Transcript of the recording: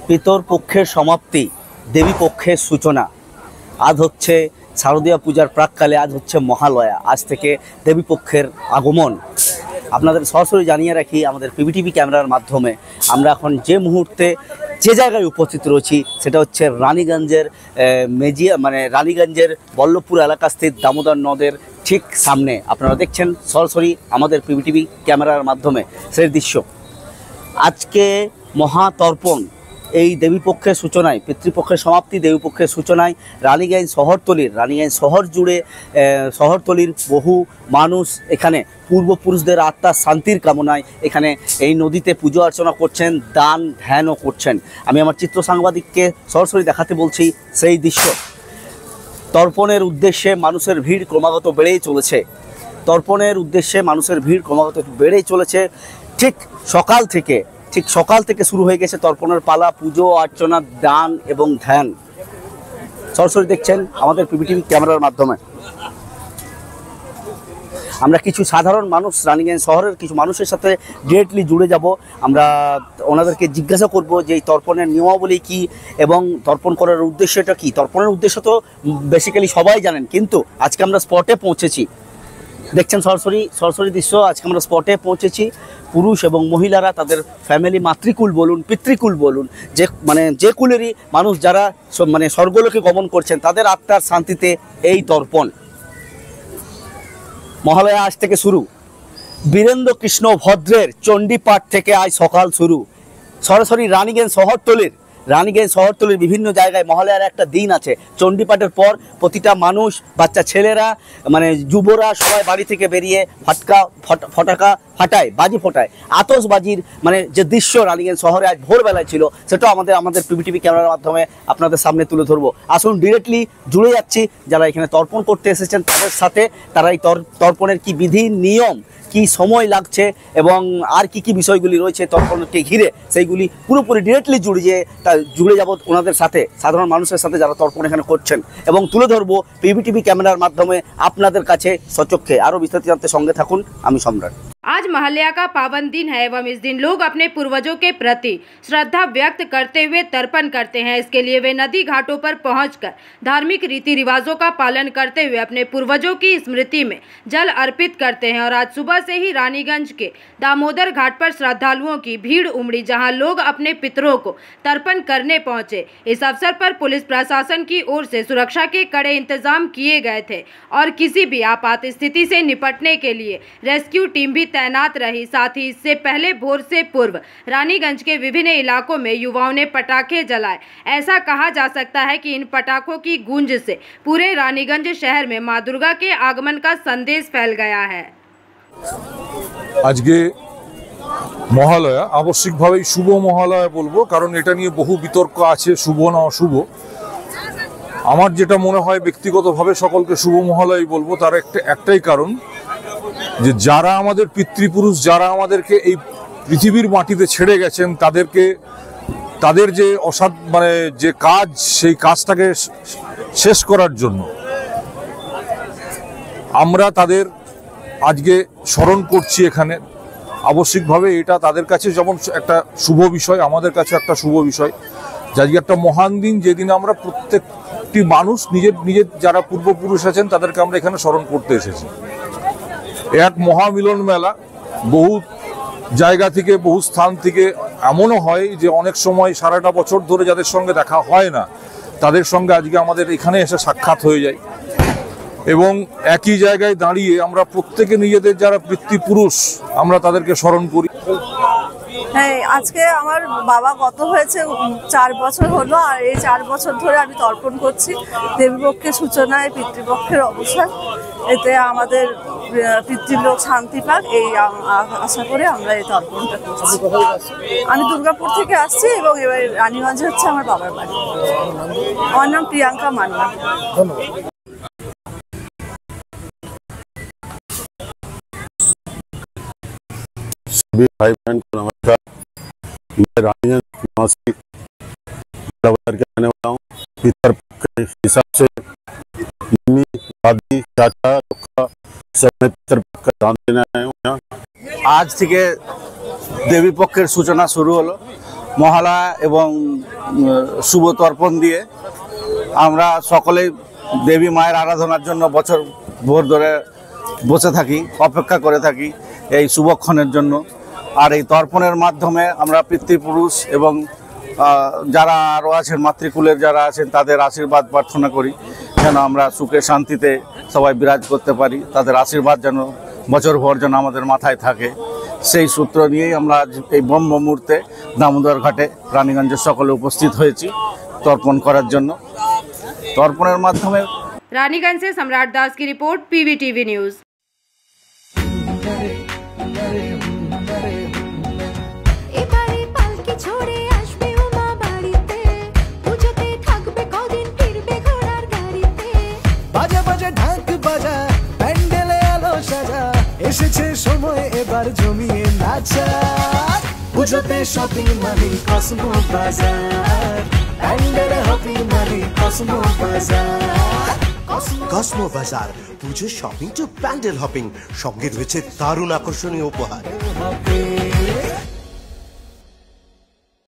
পিতর পক্ষের সমাপ্তি, দেবী পক্ষের সূচনা। আজ হচ্ছে শারদীয়া পূজার প্রাককালে, আজ হচ্ছে মহালয়া, আজ থেকে দেবী পক্ষের আগমন। আপনাদের সরাসরি জানিয়ে রাখি আমাদের পিবিটিভি ক্যামেরার মাধ্যমে আমরা এখন যে মুহূর্তে যে জায়গায় উপস্থিত রয়েছি সেটা হচ্ছে রানীগঞ্জের রানীগঞ্জের বল্লভপুর এলাকাস্থিত দামোদর নদের ঠিক সামনে। আপনারা দেখছেন সরাসরি আমাদের পিবিটিভি ক্যামেরার মাধ্যমে সেই দৃশ্য। আজকে মহাতর্পণ, এই দেবীপক্ষের সূচনায়, পিতৃপক্ষের সমাপ্তি, দেবীপক্ষের সূচনায় রানীগঞ্জ শহর জুড়ে শহরতলির বহু মানুষ এখানে পূর্বপুরুষদের আত্মার শান্তির কামনায় এখানে এই নদীতে পুজো অর্চনা করছেন, দান ধ্যানও করছেন। আমি আমার চিত্র সাংবাদিককে সরাসরি দেখাতে বলছি সেই দৃশ্য। তর্পণের উদ্দেশ্যে মানুষের ভিড় ক্রমাগত বেড়েই চলেছে। ঠিক সকাল থেকে শুরু হয়ে গেছে তর্পণের পালা, পুজো অর্চনা, দান এবং ধ্যান। সরাসরি দেখছেন আমাদের পিবিটিভি ক্যামেরার মাধ্যমে। আমরা কিছু সাধারণ মানুষ, রানীগঞ্জ শহরের কিছু মানুষের সাথে ডিরেক্টলি জুড়ে যাব। আমরা ওনাদেরকে জিজ্ঞাসা করব যে এই তর্পণের নিয়মাবলী কী এবং তর্পণ করার উদ্দেশ্যটা কী। তর্পণের উদ্দেশ্য তো বেসিক্যালি সবাই জানেন, কিন্তু আজকে আমরা স্পটে পৌঁছেছি। দেখছেন সরাসরি দৃশ্য। আজকে আমরা স্পটে পৌঁছেছি। পুরুষ এবং মহিলারা তাদের ফ্যামিলি, মাতৃকুল বলুন, পিতৃকুল বলুন, যে কুলেরই মানুষ যারা স্বর্গলোকে গমন করছেন, তাদের আত্মার শান্তিতে এই তর্পণ। মহালয়া আজ থেকে শুরু। বীরেন্দ্র কৃষ্ণ ভদ্রের চণ্ডীপাঠ থেকে আজ সকাল শুরু। সরাসরি রানীগঞ্জ শহরতলির বিভিন্ন জায়গায় মহালয়ার একটা দিন আছে। চণ্ডীপাঠের পর প্রতিটা মানুষ, বাচ্চা ছেলেরা, যুবরা সবাই বাড়ি থেকে বেরিয়ে ফটাকা ফাটায়, বাজি ফোটায়। আতশবাজির যে দৃশ্য রানীগঞ্জ শহরে আজ ভোরবেলায় ছিল, সেটাও আমাদের পিবিটিভি ক্যামেরার মাধ্যমে আপনাদের সামনে তুলে ধরবো। আসুন ডিরেক্টলি জুড়ে যাচ্ছি যারা এখানে তর্পণ করতে এসেছেন তাদের সাথে। তারা এই তর্পণের কি বিধি নিয়ম, কি সময় লাগছে এবং আর কি বিষয়গুলি রয়েছে তর্পণকে ঘিরে, সেইগুলি পুরোপুরি ডিরেক্টলি জুড়ে যাব ওনাদের সাথে, সাধারণ মানুষের সাথে যারা তর্পণ এখানে করছেন, এবং তুলে ধরবো পিবিটিভি ক্যামেরার মাধ্যমে আপনাদের কাছে সচক্ষে। আরও বিস্তারিত জানতে সঙ্গে থাকুন, আমি সম্রাট। आज महालया का पावन दिन है एवं इस दिन लोग अपने पूर्वजों के प्रति श्रद्धा व्यक्त करते हुए तर्पण करते हैं। इसके लिए वे नदी घाटों पर पहुंचकर धार्मिक रीति रिवाजों का पालन करते हुए अपने पूर्वजों की स्मृति में जल अर्पित करते हैं। और आज सुबह से ही रानीगंज के दामोदर घाट पर श्रद्धालुओं की भीड़ उमड़ी, जहां लोग अपने पितरों को तर्पण करने पहुंचे। इस अवसर पर पुलिस प्रशासन की ओर से सुरक्षा के कड़े इंतजाम किए गए थे और किसी भी आपात स्थिति से निपटने के लिए रेस्क्यू टीम भी तैनात रही। साथ ही इससे पहले भोर से पूर्व रानीगंज के विभिन्न इलाकों में युवाओं ने पटाखे जलाए। ऐसा कहा जा सकता है कि इन पटाखों की गूंज से पूरे रानीगंज शहर में मां दुर्गा के आगमन का संदेश फैल गया है। आज के মহালয়া আবশ্যিকভাবেই শুভ মহালয়া বলবো, কারণ এটা নিয়ে বহু বিতর্ক আছে, শুভ না অশুভ। আমার যেটা মনে হয় ব্যক্তিগতভাবে সকলকে শুভ মহালয়াই বলবো। তার একটাই কারণ যে যারা আমাদের পিতৃপুরুষ, যারা আমাদেরকে এই পৃথিবীর মাটিতে ছেড়ে গেছেন, তাদের যে যে কাজ, সেই কাজটাকে শেষ করার জন্য আমরা তাদের আজকে স্মরণ করছি এখানে। আবশ্যিকভাবে এটা তাদের কাছে যেমন একটা শুভ বিষয়, আমাদের কাছে একটা শুভ বিষয়। আজকে একটা মহান দিন, যেদিন আমরা প্রত্যেকটি মানুষ নিজের যারা পূর্বপুরুষ আছেন তাদেরকে আমরা এখানে স্মরণ করতে এসেছি। এক মহামিলন মেলা, বহু জায়গা থেকে, বহু স্থান থেকে এমনও হয় যে অনেক সময় সারাটা বছর ধরে যাদের সঙ্গে দেখা হয় না, তাদের সঙ্গে আজকে আমাদের এখানে এসে সাক্ষাৎ হয়ে যায় এবং একই জায়গায় দাঁড়িয়ে আমরা প্রত্যেকে নিজেদের যারা পিতৃপুরুষ আমরা তাদেরকে স্মরণ করি। হ্যাঁ, আজকে আমার বাবা গত হয়েছে 4 বছর হলো, আর এই 4 বছর ধরে আমি তর্পণ করছি। দেবীপক্ষের সূচনায় পিতৃপক্ষের অবসান, এতে আমাদের পিতৃলোক শান্তি পাক, এই আশা করে আমরা এই তর্পণটা করছি। আমি দুর্গাপুর থেকে আসছি এবং এবার রানীগঞ্জে হচ্ছে আমার বাবার বাড়ি। আমার নাম প্রিয়াঙ্কা মান্না। ধন্যবাদ। सभी भाई बहन को नमस्कार। मैं रानीगंज निवासी के रहने वाला हूँ। पितर के हिसाब से मम्मी, दादी, चाचा सब पितर का दान देने आए हूँ यहाँ। আজ থেকে দেবীপক্ষের সূচনা শুরু হলো। মহালয়া এবং শুভ তর্পণ দিয়ে আমরা সকলেই দেবী মায়ের আরাধনার জন্য বছর ভোর ধরে বসে থাকি, অপেক্ষা করে থাকি এই শুভক্ষণের জন্য। আর এই তর্পণের মাধ্যমে আমরা পিতৃপুরুষ এবং যারা আরও আছেন মাতৃকুলের যারা আছেন তাদের আশীর্বাদ প্রার্থনা করি, যেন আমরা সুখে শান্তিতে সবাই বিরাজ করতে পারি, তাদের আশীর্বাদ যেন বছরভর যেন আমাদের মাথায় থাকে। সেই সূত্র নিয়েই আমরা এই ব্রহ্ম মুহূর্তে দামোদর ঘাটে রানীগঞ্জের সকলে উপস্থিত হয়েছি তর্পণ করার জন্য। তর্পণের মাধ্যমে रानीगंज से सम्राट दास की रिपोर्ट, पीवीटीवी न्यूज। এসেছে সময় এবার জমিয়ে নাচা, পুজোতে শপিং মানে কসমো বাজার, প্যান্ডেলে হপিং মানে কসমো বাজার। কসমো বাজার, পুজো শপিং টু প্যান্ডেল হপিং, সঙ্গে রয়েছে দারুণ আকর্ষণীয় উপহার।